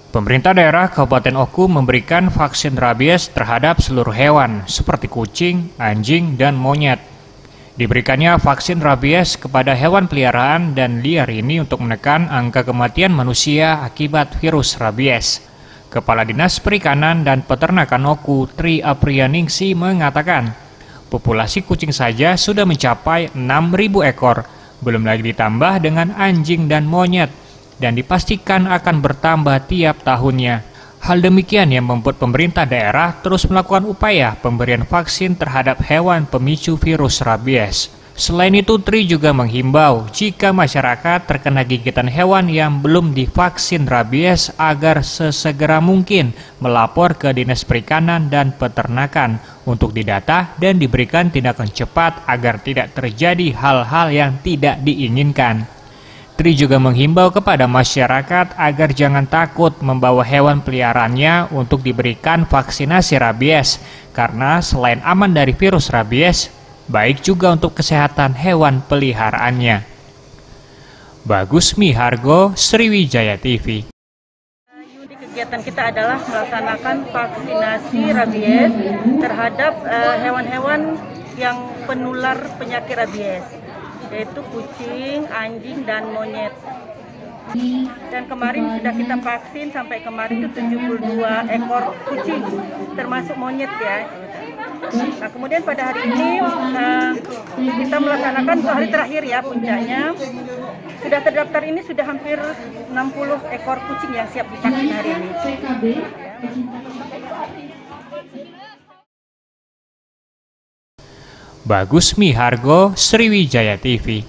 Pemerintah daerah Kabupaten Oku memberikan vaksin rabies terhadap seluruh hewan, seperti kucing, anjing, dan monyet. Diberikannya vaksin rabies kepada hewan peliharaan dan liar ini untuk menekan angka kematian manusia akibat virus rabies. Kepala Dinas Perikanan dan Peternakan Oku, Tri Apriyaningsi mengatakan, populasi kucing saja sudah mencapai 6.000 ekor, belum lagi ditambah dengan anjing dan monyet, dan dipastikan akan bertambah tiap tahunnya. Hal demikian yang membuat pemerintah daerah terus melakukan upaya pemberian vaksin terhadap hewan pemicu virus rabies. Selain itu, Tri juga menghimbau jika masyarakat terkena gigitan hewan yang belum divaksin rabies agar sesegera mungkin melapor ke Dinas Perikanan dan Peternakan untuk didata dan diberikan tindakan cepat agar tidak terjadi hal-hal yang tidak diinginkan. Tri juga menghimbau kepada masyarakat agar jangan takut membawa hewan peliharaannya untuk diberikan vaksinasi rabies, karena selain aman dari virus rabies, baik juga untuk kesehatan hewan peliharaannya. Bagus Mihargo, Sriwijaya TV. Kegiatan kita adalah melaksanakan vaksinasi rabies terhadap hewan-hewan yang penular penyakit rabies, yaitu kucing, anjing, dan monyet. Dan kemarin sudah kita vaksin sampai kemarin itu 72 ekor kucing, termasuk monyet ya. Nah, kemudian pada hari ini kita melaksanakan 2 hari terakhir ya, puncaknya. Sudah terdaftar ini sudah hampir 60 ekor kucing yang siap divaksin hari ini. Bagus Mihargo, Sriwijaya TV.